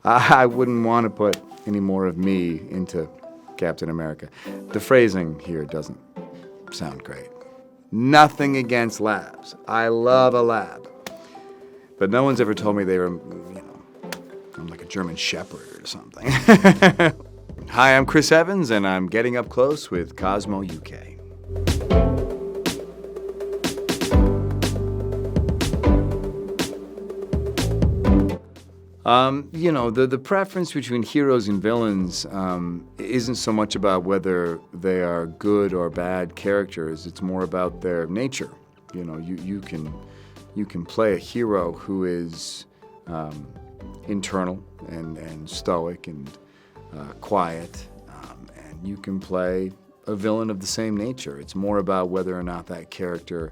I wouldn't want to put any more of me into Captain America. The phrasing here doesn't sound great. Nothing against labs. I love a lab. But no one's ever told me they were, I'm like a German Shepherd or something. Hi, I'm Chris Evans, and I'm getting up close with Cosmo UK. The preference between heroes and villains isn't so much about whether they are good or bad characters. It's more about their nature. You can play a hero who is internal and stoic and quiet, and you can play a villain of the same nature. It's more about whether or not that character,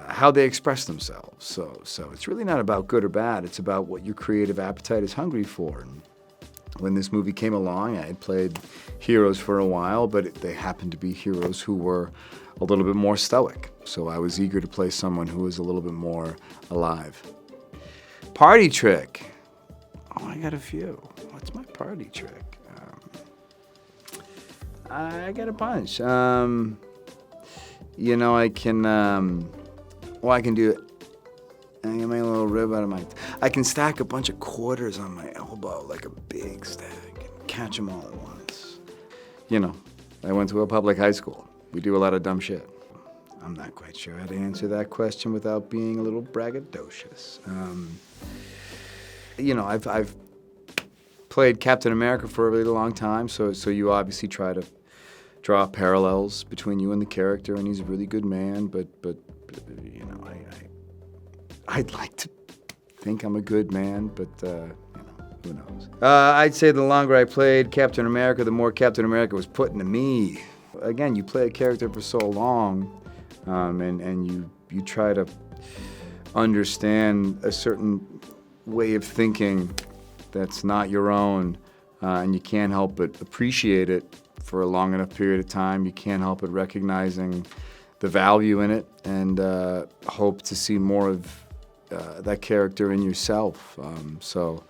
how they express themselves. So it's really not about good or bad. It's about what your creative appetite is hungry for. And when this movie came along, I had played heroes for a while, but they happened to be heroes who were a little bit more stoic. So I was eager to play someone who was a little bit more alive. Party trick. Oh, I got a few. What's my party trick? I got a bunch. I can do it. I can make a little rib out of my... I can stack a bunch of quarters on my elbow like a big stack and catch them all at once. I went to a public high school. We do a lot of dumb shit. I'm not quite sure how to answer that question without being a little braggadocious. I've played Captain America for a really long time, so you obviously try to draw parallels between you and the character, and he's a really good man, but I'd like to think I'm a good man, but who knows? I'd say the longer I played Captain America, the more Captain America was put into me. Again, you play a character for so long, and you try to understand a certain way of thinking that's not your own, and you can't help but appreciate it for a long enough period of time. You can't help but recognizing the value in it and hope to see more of that character in yourself. So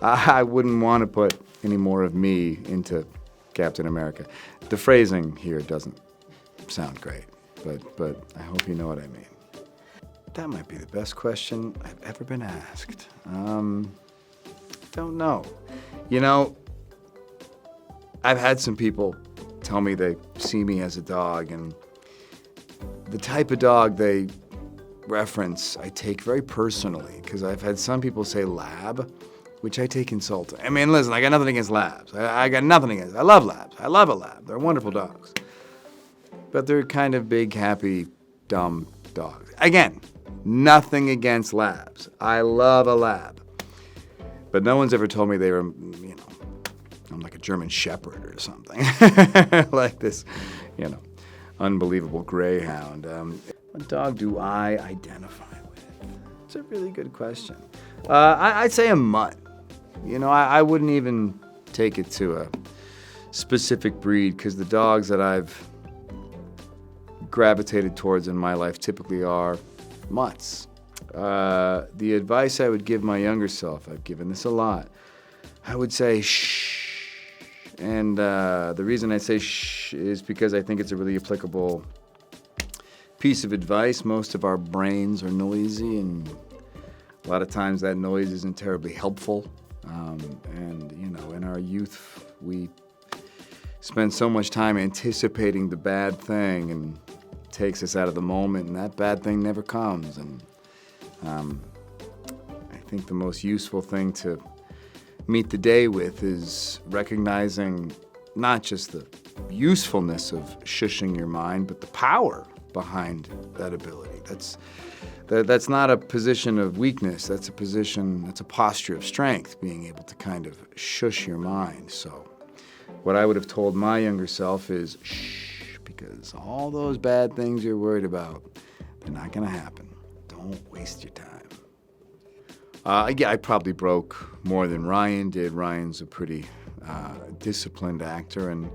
I wouldn't want to put any more of me into Captain America. The phrasing here doesn't sound great, but I hope you know what I mean. That might be the best question I've ever been asked. Don't know. I've had some people tell me they see me as a dog, and the type of dog they reference I take very personally, because I've had some people say lab, which I take insulting. I mean, listen, I got nothing against labs. I got nothing against. I love labs. I love a lab. They're wonderful dogs. But they're kind of big, happy, dumb dogs. Again, nothing against labs. I love a lab. But no one's ever told me they were, I'm like a German Shepherd or something. Like this, unbelievable greyhound. What dog do I identify with? It's a really good question. I'd say a mutt. I wouldn't even take it to a specific breed, because the dogs that I've gravitated towards in my life typically are mutts. The advice I would give my younger self, I've given this a lot, I would say shh. And the reason I say shh is because I think it's a really applicable piece of advice. Most of our brains are noisy, and a lot of times that noise isn't terribly helpful. In our youth, we spend so much time anticipating the bad thing, and it takes us out of the moment, and that bad thing never comes. And I think the most useful thing to meet the day with is recognizing not just the usefulness of shushing your mind, but the power behind that ability. That's not a position of weakness. That's a posture of strength, being able to kind of shush your mind. So what I would have told my younger self is shh, because all those bad things you're worried about, they're not going to happen. Don't waste your time. I probably broke more than Ryan did. Ryan's a pretty disciplined actor, and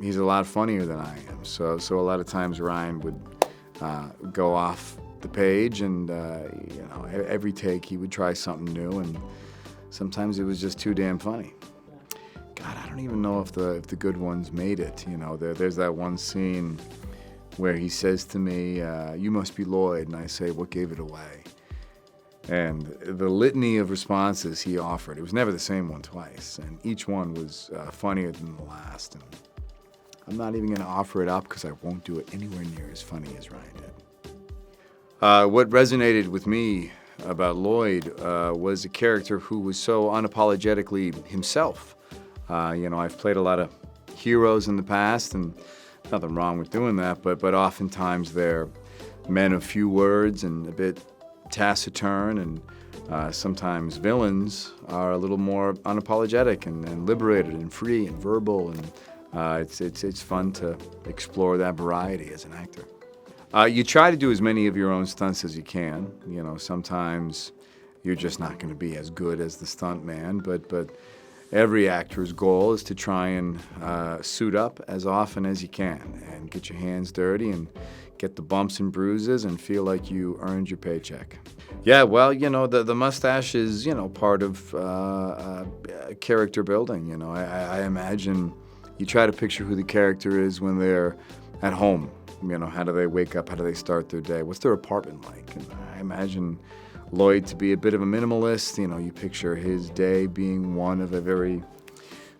he's a lot funnier than I am. So a lot of times Ryan would go off the page, and every take he would try something new, and sometimes it was just too damn funny. God, I don't even know if the good ones made it. You know, there's that one scene where he says to me, "You must be Lloyd," and I say, "What gave it away?" And the litany of responses he offered, it was never the same one twice, and each one was funnier than the last. And I'm not even going to offer it up because I won't do it anywhere near as funny as Ryan did. What resonated with me about Lloyd was a character who was so unapologetically himself. I've played a lot of heroes in the past, and nothing wrong with doing that, but oftentimes they're men of few words and a bit taciturn, and sometimes villains are a little more unapologetic and liberated and free and verbal, and it's fun to explore that variety as an actor. You try to do as many of your own stunts as you can. You know, sometimes you're just not going to be as good as the stunt man, but every actor's goal is to try and suit up as often as you can and get your hands dirty and get the bumps and bruises and feel like you earned your paycheck. Yeah, well, the mustache is, part of character building. I imagine you try to picture who the character is when they're at home. How do they wake up? How do they start their day? What's their apartment like? And I imagine Lloyd to be a bit of a minimalist. You picture his day being one of a very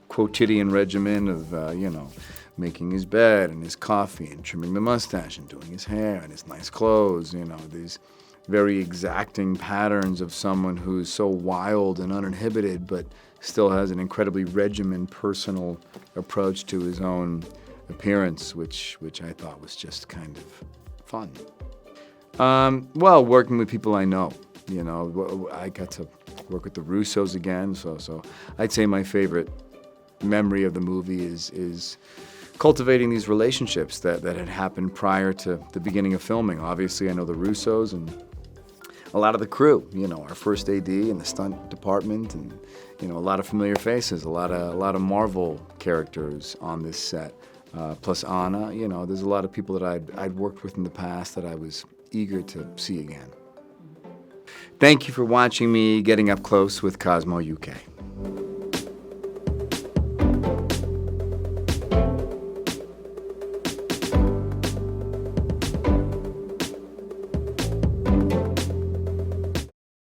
quotidian regimen of, making his bed and his coffee and trimming the mustache and doing his hair and his nice clothes. These very exacting patterns of someone who's so wild and uninhibited but still has an incredibly regimented, personal approach to his own appearance, which I thought was just kind of fun. Well, working with people I know. I got to work with the Russos again, so I'd say my favorite memory of the movie is cultivating these relationships that had happened prior to the beginning of filming. Obviously, I know the Russos and a lot of the crew. Our first AD and the stunt department, and a lot of familiar faces, a lot of Marvel characters on this set. Plus Anna, there's a lot of people that I'd worked with in the past that I was eager to see again. Thank you for watching me getting up close with Cosmo UK.